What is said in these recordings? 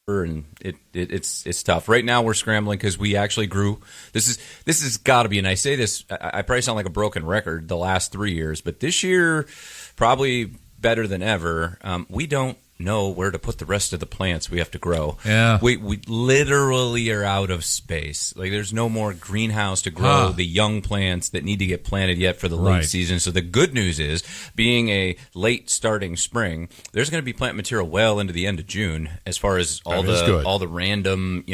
and it's tough. Right now we're scrambling because we actually grew. This has got to be, and I say this, I probably sound like a broken record the last 3 years, but this year probably better than ever. We don't know where to put the rest of the plants we have to grow. Yeah. We literally are out of space. Like there's no more greenhouse to grow the young plants that need to get planted yet for the late season. So the good news is, being a late starting spring, there's going to be plant material well into the end of June as far as all the random,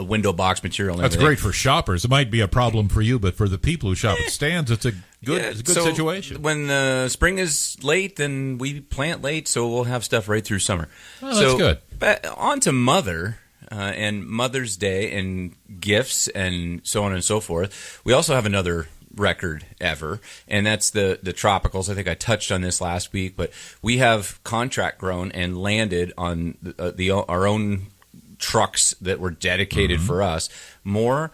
window box material and That's everything. great for shoppers. It might be a problem for you, but for the people who shop at stands, it's a good situation. When the spring is late, then we plant late, so we'll have stuff right through summer. Oh, that's good. But on to Mother and Mother's Day and gifts and so on and so forth. We also have another record ever, and that's the tropicals. I think I touched on this last week, but we have contract grown and landed on our own trucks that were dedicated for us. More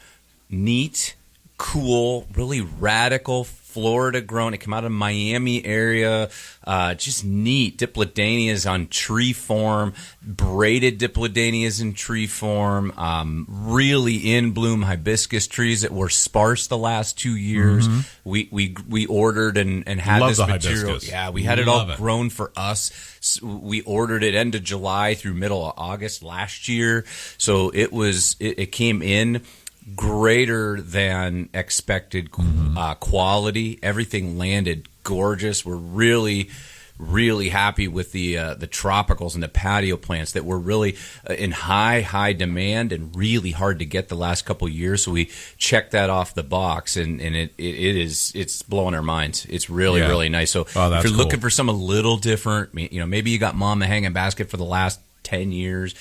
neat, cool, really radical Florida grown. It came out of Miami area. Just neat dipladenias on tree form, braided dipladenias in tree form, really in bloom hibiscus trees that were sparse the last 2 years. We ordered and had Love this the material. hibiscus. Yeah, we had it all grown for us. We ordered it end of July through middle of August last year. So it came in greater than expected quality. Everything landed gorgeous. We're really, really happy with the tropicals and the patio plants that were really in high demand and really hard to get the last couple of years. So we checked that off the box, and it's blowing our minds. It's really really nice. So if you're looking for something a little different, maybe you got mom a hanging basket for the last 10 years.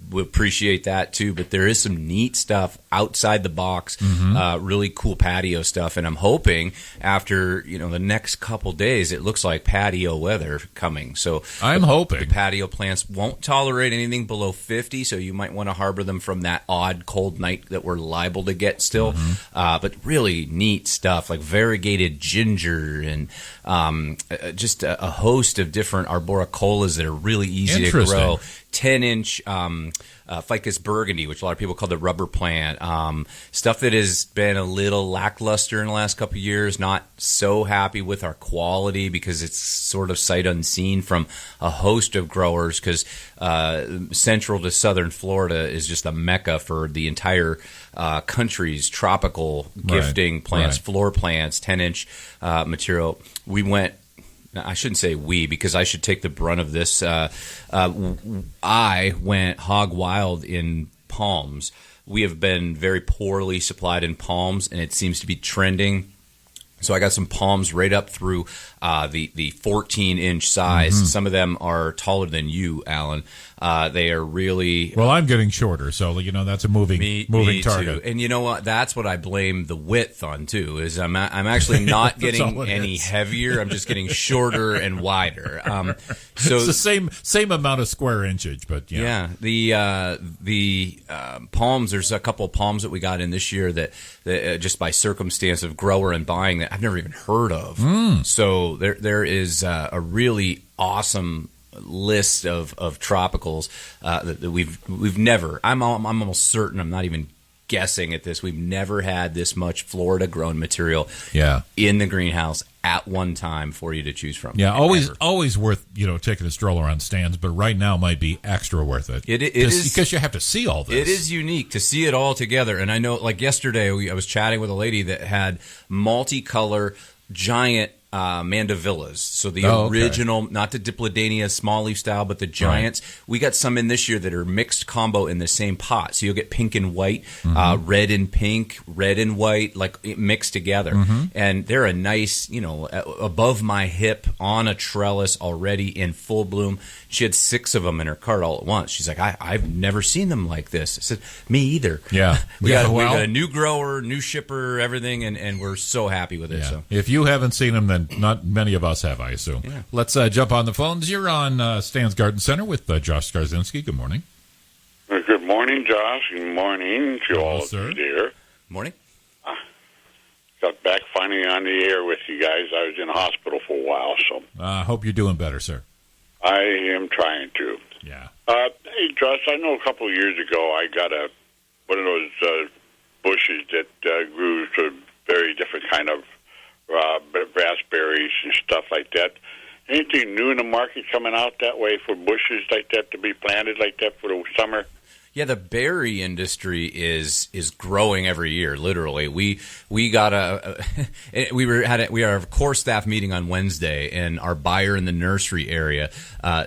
We appreciate that too, but there is some neat stuff outside the box, really cool patio stuff, and I'm hoping after the next couple days, it looks like patio weather coming. So I'm hoping the patio plants won't tolerate anything below 50, so you might want to harbor them from that odd cold night that we're liable to get still. But really neat stuff like variegated ginger and just a host of different arboricolas that are really easy to grow. 10-inch ficus burgundy, which a lot of people call the rubber plant. Stuff that has been a little lackluster in the last couple of years. Not so happy with our quality because it's sort of sight unseen from a host of growers, because central to southern Florida is just a mecca for the entire country's tropical gifting plants, floor plants, 10-inch material. We went... I shouldn't say we, because I should take the brunt of this. I went hog wild in palms. We have been very poorly supplied in palms, and it seems to be trending. So I got some palms right up through the 14-inch size. Some of them are taller than you, Alan. They are really... Well, I'm getting shorter, so that's a moving target. Too. And you know what? That's what I blame the width on too. Is I'm actually not getting any heavier. I'm just getting shorter and wider. So it's the same amount of square inchage, but yeah. The palms. There's a couple of palms that we got in this year that just by circumstance of grower and buying that I've never even heard of. So there is a really awesome list of tropicals that we've never. I'm almost certain. I'm not even guessing at this. We've never had this much Florida grown material in the greenhouse at one time for you to choose from. Yeah, always worth taking a stroll around stands, but right now might be extra worth it. It is, because you have to see all this. It is unique to see it all together. And I know, like yesterday, I was chatting with a lady that had multicolor giant mandavillas. So the original, not the dipladenia small leaf style, but the giants. We got some in this year that are mixed combo in the same pot. So you'll get pink and white, red and pink, red and white, like mixed together. And they're a nice, above my hip on a trellis already in full bloom. She had 6 of them in her cart all at once. She's like, I've never seen them like this. I said, me either. Yeah. We got a new grower, new shipper, everything, and we're so happy with it. Yeah. So if you haven't seen them, then not many of us have, I assume. Yeah. Let's jump on the phones. You're on Stan's Garden Center with Josh Skarzinski. Good morning. Good morning, Josh. Good morning to all of you there. Morning. Got back finally on the air with you guys. I was in the hospital for a while, so I hope you're doing better, sir. I am trying to. Yeah. Hey, Hey, Josh, I know a couple of years ago I got one of those bushes that grew to very different kind of raspberries and stuff like that. Anything new in the market coming out that way for bushes like that to be planted like that for the summer? Yeah, the berry industry is growing every year. Literally, we got we had our core staff meeting on Wednesday, and our buyer in the nursery area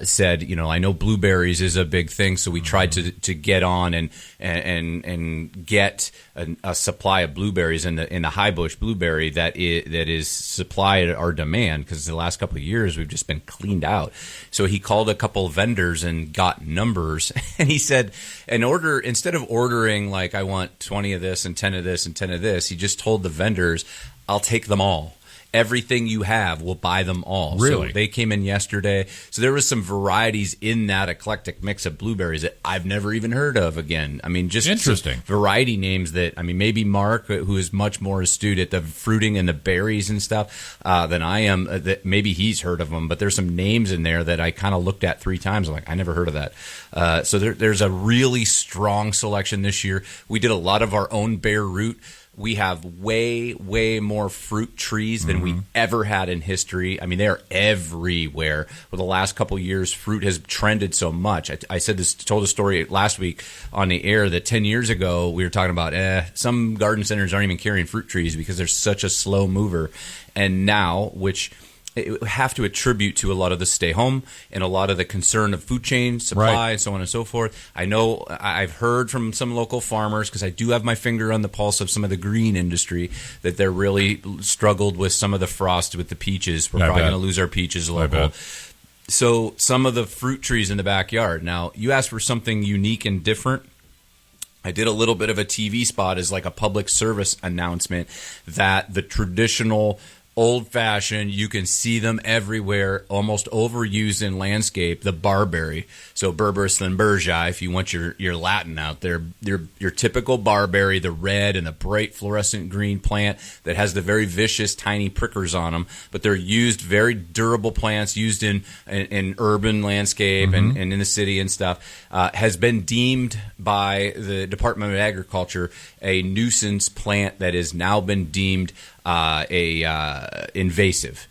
said, I know blueberries is a big thing, so we tried to get on and get a supply of blueberries in the high bush blueberry that is supplied our demand, because the last couple of years we've just been cleaned out. So he called a couple of vendors and got numbers, and he said, instead of ordering like I want 20 of this and 10 of this and 10 of this, he just told the vendors, I'll take them all. Everything you have, we'll buy them all. Really? So they came in yesterday. So there was some varieties in that eclectic mix of blueberries that I've never even heard of again. I mean, just interesting variety names that, maybe Mark, who is much more astute at the fruiting and the berries and stuff than I am, that maybe he's heard of them. But there's some names in there that I kind of looked at 3 times. I'm like, I never heard of that. So there's a really strong selection this year. We did a lot of our own bare root. We have way, way more fruit trees than we ever had in history. I mean, they are everywhere. For the last couple of years, fruit has trended so much. I told a story last week on the air that 10 years ago, we were talking about some garden centers aren't even carrying fruit trees because they're such a slow mover. And now, which have to attribute to a lot of the stay home and a lot of the concern of food chain supply, right, and so on and so forth. I know I've heard from some local farmers, because I do have my finger on the pulse of some of the green industry, that they're really struggled with some of the frost with the peaches. We're probably going to lose our peaches local. So some of the fruit trees in the backyard. Now, you asked for something unique and different. I did a little bit of a TV spot as like a public service announcement that the traditional old-fashioned, you can see them everywhere, almost overused in landscape, the barberry. So Berberis thunbergii, if you want your Latin out there, your typical barberry, the red and the bright fluorescent green plant that has the very vicious tiny prickers on them, but they're used, very durable plants, used in urban landscape and in the city and stuff, has been deemed by the Department of Agriculture a nuisance plant that has now been deemed invasive.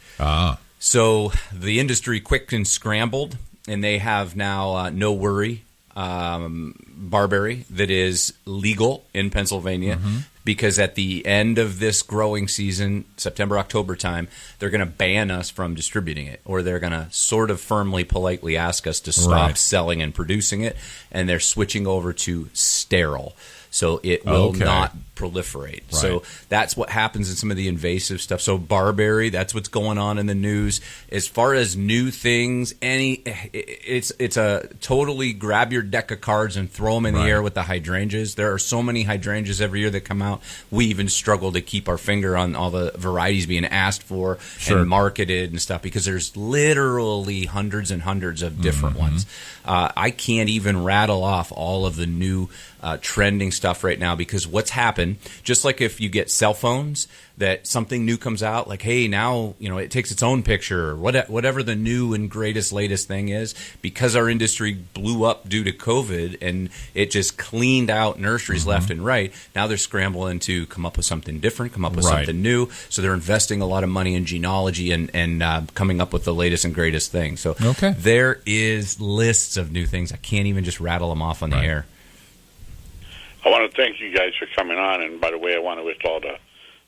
So the industry quick and scrambled, and they have now No Worry barberry that is legal in Pennsylvania, because at the end of this growing season, September, October time, they're going to ban us from distributing it, or they're going to sort of firmly, politely ask us to stop selling and producing it, and they're switching over to sterile. So it will not proliferate. Right. So that's what happens in some of the invasive stuff. So barberry, that's what's going on in the news. As far as new things, it's a totally grab your deck of cards and throw them in the air with the hydrangeas. There are so many hydrangeas every year that come out. We even struggle to keep our finger on all the varieties being asked for and marketed and stuff, because there's literally hundreds and hundreds of different ones. I can't even rattle off all of the new trending stuff right now, because what's happened, just like if you get cell phones, that something new comes out, like, hey, now, it takes its own picture, or whatever the new and greatest, latest thing is, because our industry blew up due to COVID and it just cleaned out nurseries left and right. Now they're scrambling to come up with something different, come up with something new. So they're investing a lot of money in genealogy and coming up with the latest and greatest thing. So there is lists of new things. I can't even just rattle them off on the air. I want to thank you guys for coming on, and by the way, I want to wish all the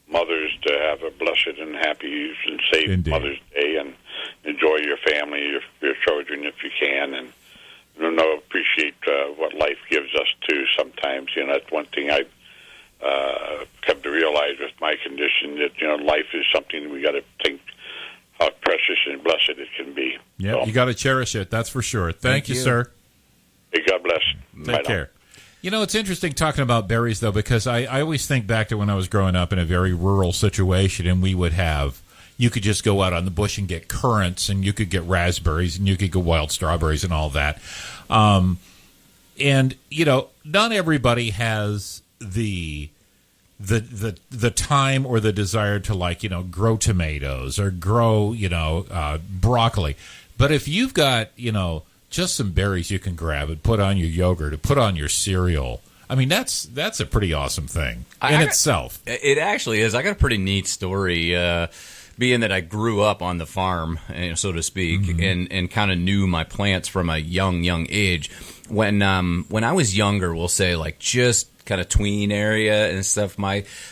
mothers to have a blessed and happy and safe Mother's Day, and enjoy your family, your children if you can, and appreciate what life gives us too. Sometimes, that's one thing I've come to realize with my condition, that life is something we got to think how precious and blessed it can be. Yeah, you got to cherish it. That's for sure. Thank you, sir. Hey, God bless. Take care. It's interesting talking about berries, though, because I always think back to when I was growing up in a very rural situation, and you could just go out on the bush and get currants, and you could get raspberries, and you could get wild strawberries and all that. Not everybody has the time or the desire to grow tomatoes or grow broccoli. But if you've got just some berries you can grab and put on your yogurt, or put on your cereal. I mean, that's a pretty awesome thing in itself. It actually is. I got a pretty neat story. Being that I grew up on the farm, so to speak, and kind of knew my plants from a young age. When I was younger, we'll say like just kind of tween area and stuff,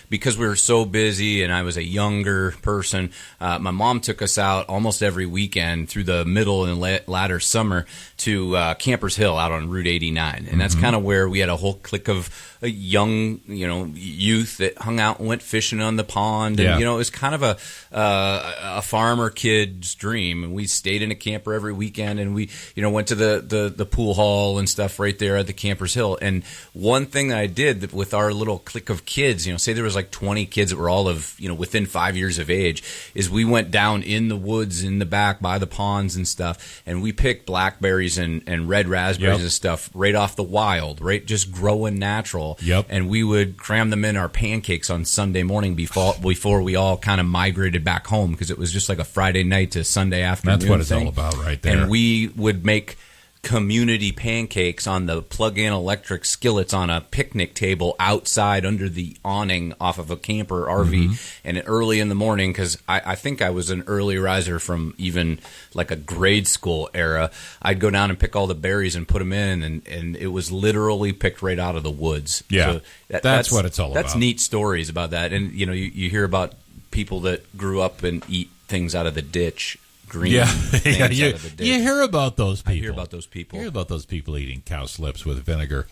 because we were so busy and I was a younger person, my mom took us out almost every weekend through the middle and latter summer to Campers Hill out on Route 89. And that's kind of where we had a whole clique of young, youth that hung out and went fishing on the pond. And, it was kind of a farmer kid's dream. And we stayed in a camper every weekend, and we, went to the pool hall and stuff right there at the Campers Hill. And one thing that I did with our little clique of kids, say there was like 20 kids that were all of, within 5 years of age, is we went down in the woods in the back by the ponds and stuff, and we picked blackberries and red raspberries and stuff right off the wild, right, just growing natural. And we would cram them in our pancakes on Sunday morning before we all kind of migrated back home, because it was just like a Friday night to Sunday afternoon. That's what it's all about right there. And we would make community pancakes on the plug-in electric skillets on a picnic table outside under the awning off of a camper RV. And early in the morning, because I think I was an early riser from even like a grade school era, I'd go down and pick all the berries and put them in, and it was literally picked right out of the woods. So that's what it's all about. That's neat stories about that. And you hear about people that grew up and eat things out of the ditch. You hear about those people. I hear about those people. You hear about those people eating cow slips with vinegar,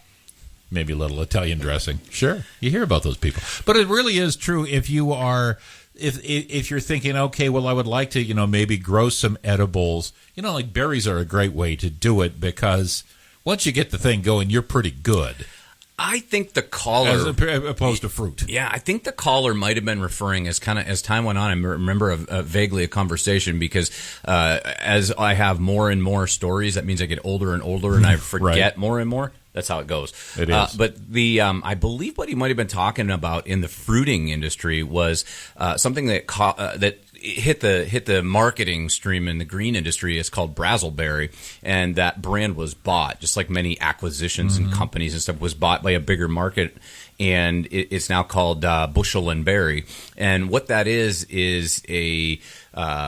maybe a little Italian dressing. Sure, you hear about those people. But it really is true. If you're thinking, okay, well, I would like to, maybe grow some edibles. Like berries are a great way to do it, because once you get the thing going, you're pretty good. I think the caller, as opposed to fruit. Yeah, I think the caller might have been referring as time went on. I remember vaguely a conversation, because as I have more and more stories, that means I get older and older, and I forget more and more. That's how it goes. It is. But I believe what he might have been talking about in the fruiting industry was something that hit the marketing stream in the green industry. Is called Brazzleberry, and that brand was bought, just like many acquisitions and companies and stuff, was bought by a bigger market, and it's now called Bushel and Berry. And what that is a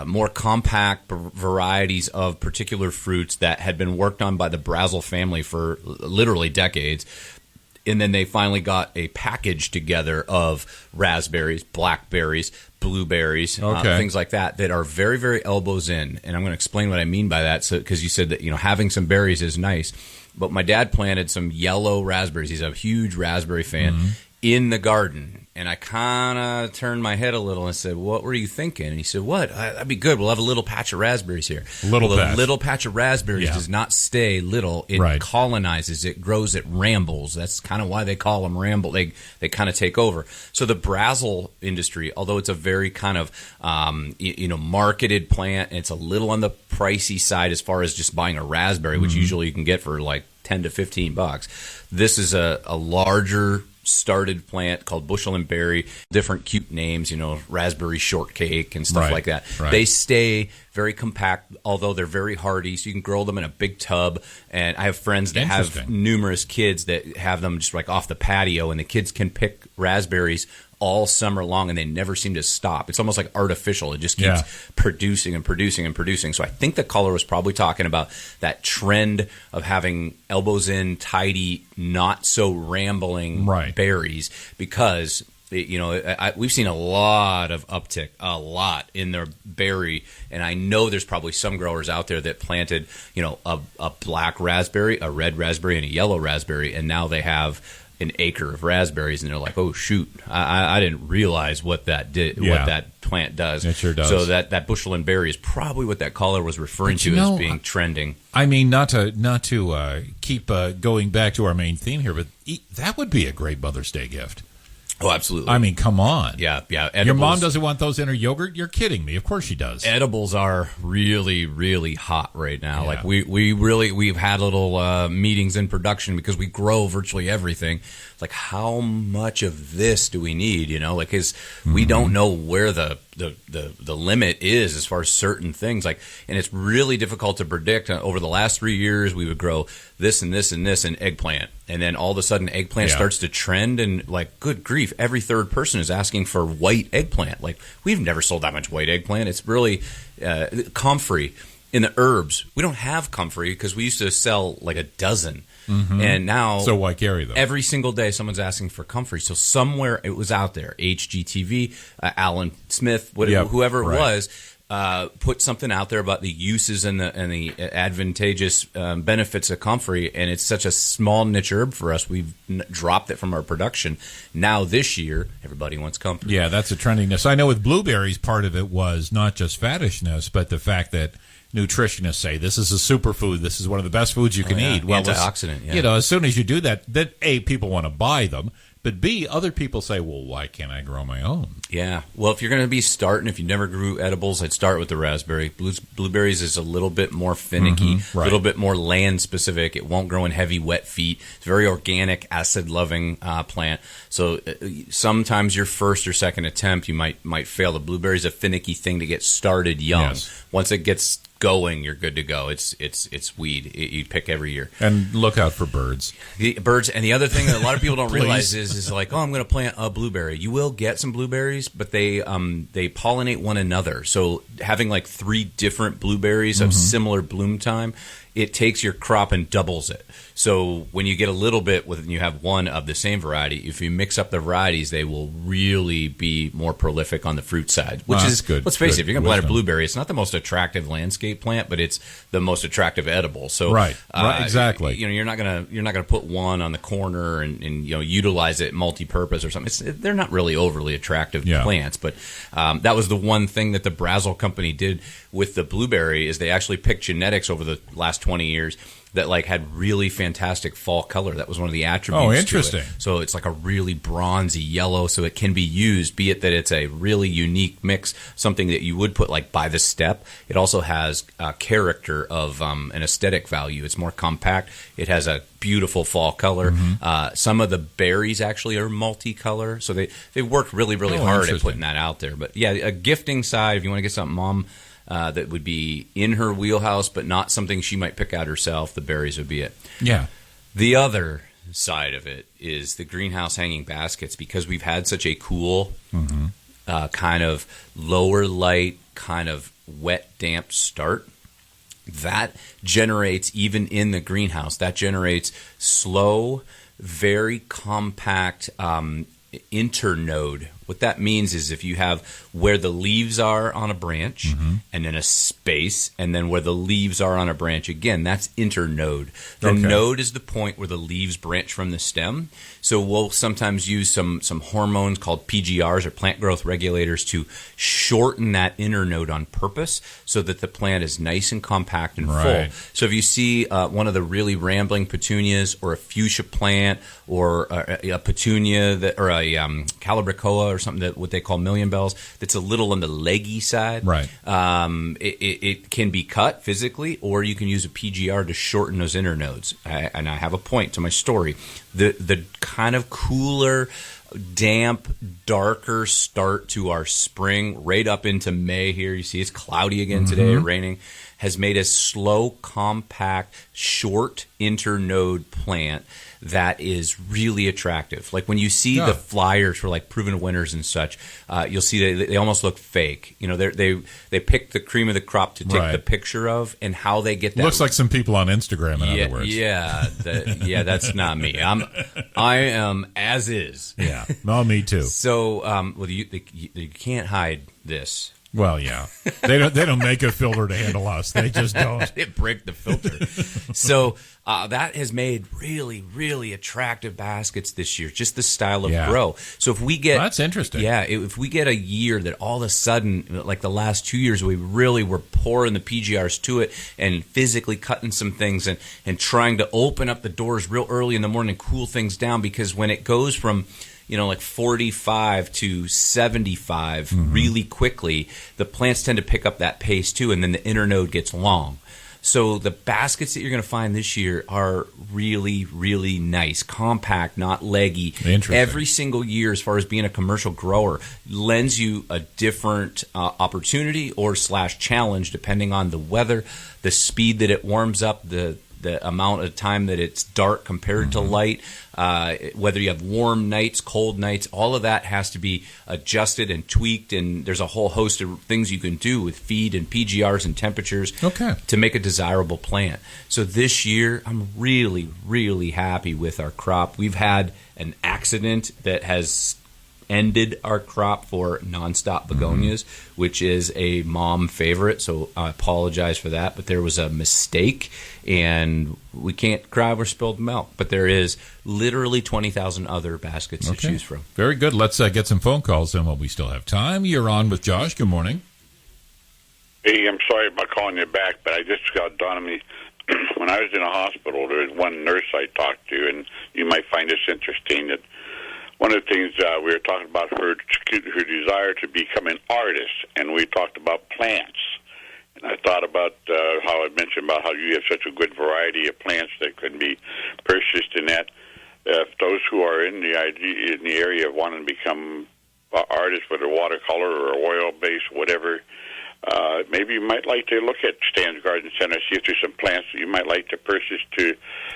more compact varieties of particular fruits that had been worked on by the Brazzle family for literally decades. And then they finally got a package together of raspberries, blackberries, blueberries, things like that are very, very elbows in. And I'm going to explain what I mean by that, because you said that having some berries is nice. But my dad planted some yellow raspberries. He's a huge raspberry fan in the garden. And I kind of turned my head a little and said, "What were you thinking?" And he said, "What? That'd be good. We'll have a little patch of raspberries here." Little patch of raspberries does not stay little. It colonizes. It grows. It rambles. That's kind of why they call them ramble. They kind of take over. So the Brazzle industry, although it's a very kind of marketed plant, and it's a little on the pricey side as far as just buying a raspberry, which usually you can get for like $10 to $15. This is a larger started plant called Bushel and Berry, different cute names, raspberry shortcake and stuff like that. They stay very compact, although they're very hardy, so you can grow them in a big tub. And I have friends that have numerous kids that have them just like off the patio, and the kids can pick raspberries all summer long, and they never seem to stop. It's almost like artificial. It just keeps producing and producing and producing. So I think the caller was probably talking about that trend of having elbows in, tidy, not so rambling berries, because we've seen a lot of uptick, in their berry, and I know there's probably some growers out there that planted, a black raspberry, a red raspberry, and a yellow raspberry, and now they have an acre of raspberries, and they're like, "Oh shoot, I didn't realize what that did, what that plant does." It sure does. So that Bushel and Berry is probably what that caller was referring to as being trending. I mean, not to keep going back to our main theme here, but that would be a great Mother's Day gift. Oh, absolutely. I mean, come on. Yeah. Your mom doesn't want those in her yogurt? You're kidding me. Of course she does. Edibles are really, really hot right now. Yeah. Like we've had little meetings in production because we grow virtually everything. Like, how much of this do we need? Like, we don't know where the limit is as far as certain things. Like, and it's really difficult to predict. Over the last 3 years, we would grow this and this and this and eggplant, and then all of a sudden, eggplant starts to trend. And like, good grief, every third person is asking for white eggplant. Like, we've never sold that much white eggplant. It's really comfrey. In the herbs, we don't have comfrey because we used to sell like a dozen. And now, so why carry them? Every single day, someone's asking for comfrey. So somewhere it was out there. HGTV, Alan Smith, whoever it was, put something out there about the uses and the advantageous benefits of comfrey. And it's such a small niche herb for us. We've dropped it from our production. Now this year, everybody wants comfrey. Yeah, that's a trendiness. I know with blueberries, part of it was not just faddishness, but the fact that nutritionists say this is a superfood. This is one of the best foods you can eat. Well, antioxidant. Yeah. As soon as you do that, then A, people want to buy them, but B, other people say, well, why can't I grow my own? Yeah. Well, if you're going to be starting, if you never grew edibles, I'd start with the raspberry. Blueberries is a little bit more finicky, a little bit more land specific. It won't grow in heavy, wet feet. It's a very organic, acid loving plant. So sometimes your first or second attempt, you might fail. The blueberry is a finicky thing to get started young. Yes. Once it gets going, you're good to go. It's weed. You pick every year. And look out for birds. The birds, and the other thing that a lot of people don't realize is like, oh, I'm going to plant a blueberry. You will get some blueberries, but they pollinate one another. So having like 3 different blueberries of similar bloom time, it takes your crop and doubles it. So when you get a little bit and you have one of the same variety, if you mix up the varieties, they will really be more prolific on the fruit side, which is good. Let's face it, if you're going to plant a blueberry, it's not the most attractive landscape plant, but it's the most attractive edible. So right, exactly. You're not gonna put one on the corner and utilize it multi-purpose or something. They're not really overly attractive plants, but that was the one thing that the Brazel company did with the blueberry is they actually picked genetics over the last 20 years that like had really fantastic fall color. That was one of the attributes. Oh, interesting. To it. So it's like a really bronzy yellow, so it can be used, be it that it's a really unique mix, something that you would put like by the step. It also has a character of an aesthetic value. It's more compact. It has a beautiful fall color. Some of the berries actually are multicolor, so they worked really, really hard at putting that out there. But yeah, a gifting side, if you want to get something mom that would be in her wheelhouse, but not something she might pick out herself, the berries would be it. Yeah. The other side of it is the greenhouse hanging baskets, because we've had such a cool kind of lower light, kind of wet, damp start. That generates, even in the greenhouse, that generates slow, very compact internode. What that means is if you have where the leaves are on a branch and then a space and then where the leaves are on a branch again, that's internode. The node is the point where the leaves branch from the stem. So we'll sometimes use some hormones called PGRs or plant growth regulators to shorten that internode on purpose so that the plant is nice and compact and full. So if you see one of the really rambling petunias or a fuchsia plant or a petunia or a calabricoa or something, that what they call million bells, that's a little on the leggy side. It can be cut physically, or you can use a PGR to shorten those internodes. And I have a point to my story. The kind of cooler, damp, darker start to our spring, right up into May here. You see it's cloudy again today, raining, has made a slow, compact, short internode plant that is really attractive. Like when you see the flyers for like Proven Winners and such, you'll see they almost look fake. They pick the cream of the crop to take the picture of, and how they get that. Looks like some people on Instagram, in other words. Yeah, that's not me. I am as is. Yeah, no, me too. So, you can't hide this. Well, yeah, they don't make a filter to handle us. They just don't. They break the filter. So that has made really, really attractive baskets this year, just the style of Yeah. grow. So if we get... That's interesting. Yeah, if we get a year that all of a sudden, like the last 2 years, we really were pouring the PGRs to it and physically cutting some things and trying to open up the doors real early in the morning and cool things down, because when it goes from like 45 to 75 really quickly, the plants tend to pick up that pace too, and then the internode gets long. So the baskets that you're going to find this year are really, really nice, compact, not leggy. Interesting. Every single year, as far as being a commercial grower, lends you a different opportunity or / challenge, depending on the weather, the speed that it warms up, the amount of time that it's dark compared to light, whether you have warm nights, cold nights, all of that has to be adjusted and tweaked, and there's a whole host of things you can do with feed and PGRs and temperatures to make a desirable plant. So this year, I'm really, really happy with our crop. We've had an accident that has ended our crop for nonstop begonias, which is a mom favorite, so I apologize for that, but there was a mistake, and we can't cry over spilled milk, but there is literally 20,000 other baskets to choose from. Very good. Let's get some phone calls in while we still have time. You're on with Josh. Good morning. Hey, I'm sorry about calling you back, but I just got done on me. When I was in a hospital, there was one nurse I talked to, and you might find this interesting, that one of the things we were talking about her desire to become an artist, and we talked about plants. And I thought about how I mentioned about how you have such a good variety of plants that can be purchased in that. If those who are in the area wanting to become artists, whether watercolor or oil-based, whatever, maybe you might like to look at Stan's Garden Center, see if there's some plants that you might like to purchase to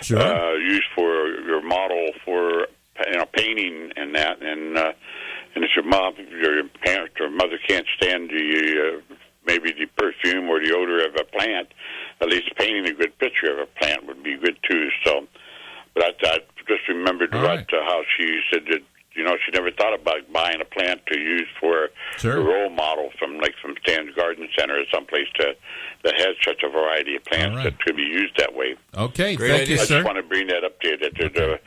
use for your model for painting and that, and if your parent or mother can't stand maybe the perfume or the odor of a plant, at least painting a good picture of a plant would be good too. So, but I just remembered how she said that she never thought about buying a plant to use for a role model from Stan's Garden Center or someplace that has such a variety of plants that could be used that way. Okay, great thank idea, you, I sir. just want to bring that up to you, that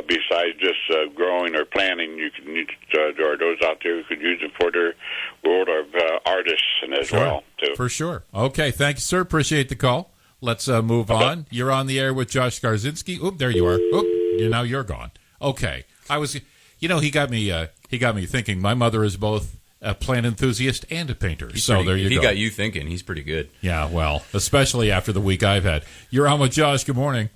besides just growing or planting, you can use, there are those out there who could use it for their world of artists and as well, too. For sure. Okay, thank you, sir. Appreciate the call. Let's move on. You're on the air with Josh Skarzinski. Oop, there you are. Oop, now you're gone. Okay. I was, he got me thinking. My mother is both a plant enthusiast and a painter. There you go. He got you thinking. He's pretty good. Yeah, well, especially after the week I've had. You're on with Josh. Good morning.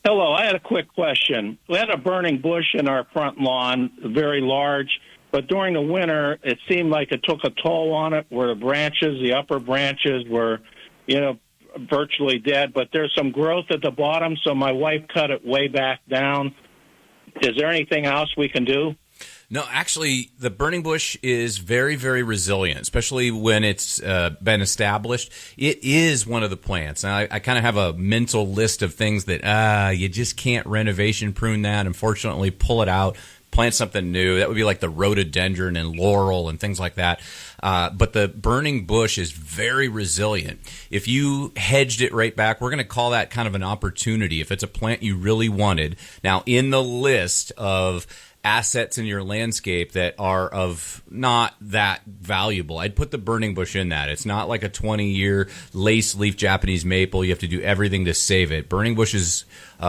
Hello, I had a quick question. We had a burning bush in our front lawn, very large, but during the winter, it seemed like it took a toll on it, where the upper branches were, virtually dead, but there's some growth at the bottom, so my wife cut it way back down. Is there anything else we can do? No, actually, the burning bush is very, very resilient, especially when it's been established. It is one of the plants. Now, I kind of have a mental list of things that you just can't renovation prune that. Unfortunately, pull it out, plant something new. That would be like the rhododendron and laurel and things like that. But the burning bush is very resilient. If you hedged it right back, we're going to call that kind of an opportunity. If it's a plant you really wanted. Now, in the list of assets in your landscape that are of not that valuable, I'd put the burning bush in that. It's not like a 20-year lace leaf Japanese maple. You have to do everything to save it. Burning bush is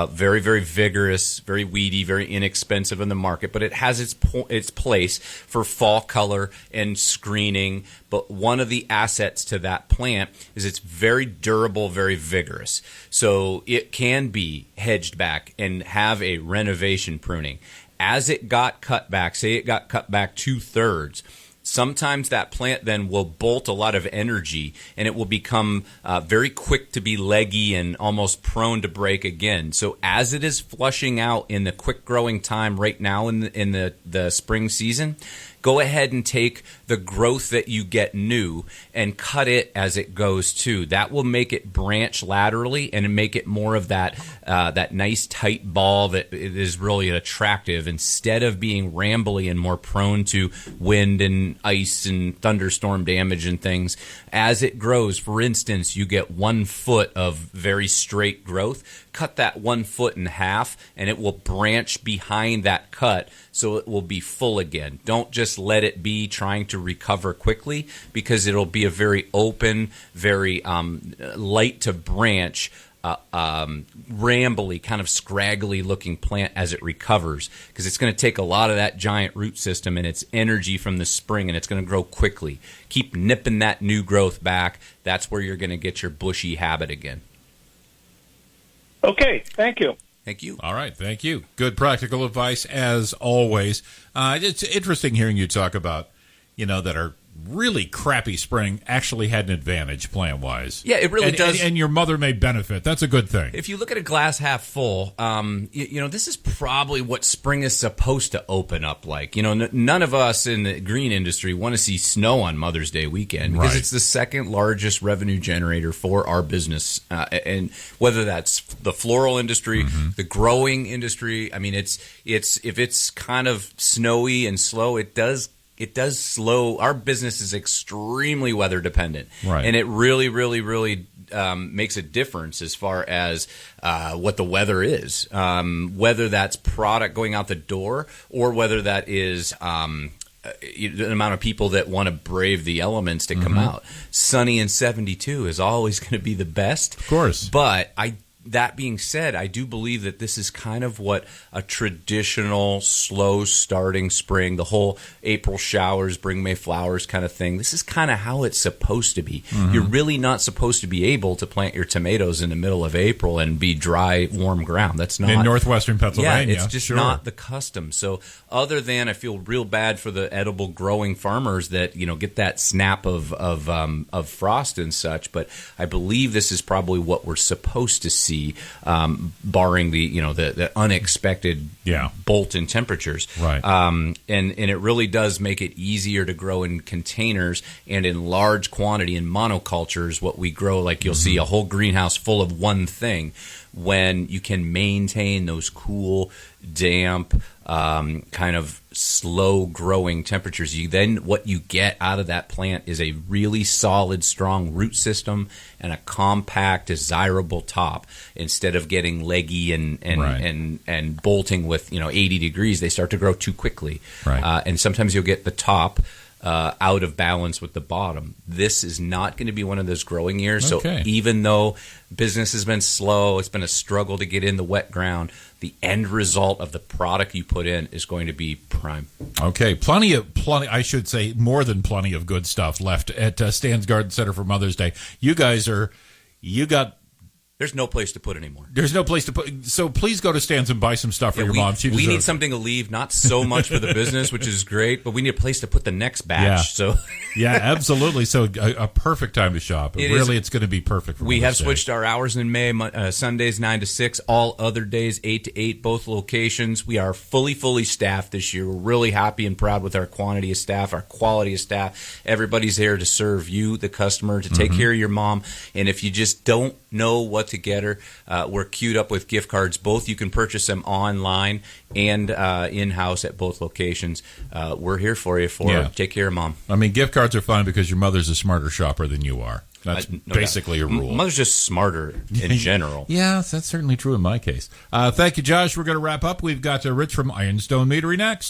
very, very vigorous, very weedy, very inexpensive in the market, but it has its place for fall color and screening. But one of the assets to that plant is it's very durable, very vigorous. So it can be hedged back and have a renovation pruning. As it got cut back, say it got cut back 2/3, sometimes that plant then will bolt a lot of energy, and it will become very quick to be leggy and almost prone to break again. So as it is flushing out in the quick growing time right now in the spring season, go ahead and take the growth that you get new and cut it as it goes too. That will make it branch laterally and make it more of that that nice tight ball that is really attractive, instead of being rambly and more prone to wind and ice and thunderstorm damage and things. As it grows, for instance, you get 1 foot of very straight growth. Cut that 1 foot in half, and it will branch behind that cut, so it will be full again. Don't just let it be trying to recover quickly, because it'll be a very open, very light to branch, rambly, kind of scraggly looking plant as it recovers, because it's going to take a lot of that giant root system and its energy from the spring, and it's going to grow quickly. Keep nipping that new growth back. That's where you're going to get your bushy habit again. Okay, thank you. Thank you. All right, thank you. Good practical advice as always. It's interesting hearing you talk about, that our really crappy spring actually had an advantage plant-wise. Yeah, it really does. And your mother may benefit. That's a good thing. If you look at a glass half full, this is probably what spring is supposed to open up like. None of us in the green industry want to see snow on Mother's Day weekend, because it's the second largest revenue generator for our business. And whether that's the floral industry, the growing industry, it's if it's kind of snowy and slow, it does slow. Our business is extremely weather dependent, and it really, really, really makes a difference as far as what the weather is, whether that's product going out the door or whether that is the amount of people that want to brave the elements to come out. Sunny and 72 is always going to be the best, of course. But that being said, I do believe that this is kind of what a traditional slow starting spring, the whole April showers bring May flowers kind of thing, this is kind of how it's supposed to be. You're really not supposed to be able to plant your tomatoes in the middle of April and be dry, warm ground. That's not in northwestern Pennsylvania. Yeah, it's just not the custom. So other than, I feel real bad for the edible growing farmers that get that snap of frost and such, but I believe this is probably what we're supposed to see. Barring the unexpected bolt in temperatures, and it really does make it easier to grow in containers and in large quantity in monocultures. What we grow, like you'll see a whole greenhouse full of one thing, when you can maintain those cool, damp, kind of slow growing temperatures, what you get out of that plant is a really solid, strong root system and a compact, desirable top. Instead of getting leggy and bolting with 80 degrees, they start to grow too quickly, and sometimes you'll get the top out of balance with the bottom. This is not going to be one of those growing years. Okay. So even though business has been slow, it's been a struggle to get in the wet ground, the end result of the product you put in is going to be prime. Okay, plenty. I should say more than plenty of good stuff left at Stan's Garden Center for Mother's Day. You got. There's no place to put anymore. There's no place to put. So please go to Stan's and buy some stuff for your mom. We need something to leave, not so much for the business, which is great, but we need a place to put the next batch. Yeah. So yeah, absolutely. So a perfect time to shop. It's going to be perfect for We have Mother's Day. switched our hours in May, Sundays 9 to 6, all other days 8 to 8, both locations. We are fully staffed this year. We're really happy and proud with our quantity of staff, our quality of staff. Everybody's there to serve you, the customer, to take care of your mom. And if you just don't know what to get her, we're queued up with gift cards. Both you can purchase them online and in-house at both locations. We're here for you. Take care of mom. I mean, gift cards are fun because your mother's a smarter shopper than you are. That's basically a rule. Mother's just smarter in general. Yeah, that's certainly true in my case. Thank you, Josh. We're going to wrap up. We've got Rich from Ironstone Meadery next.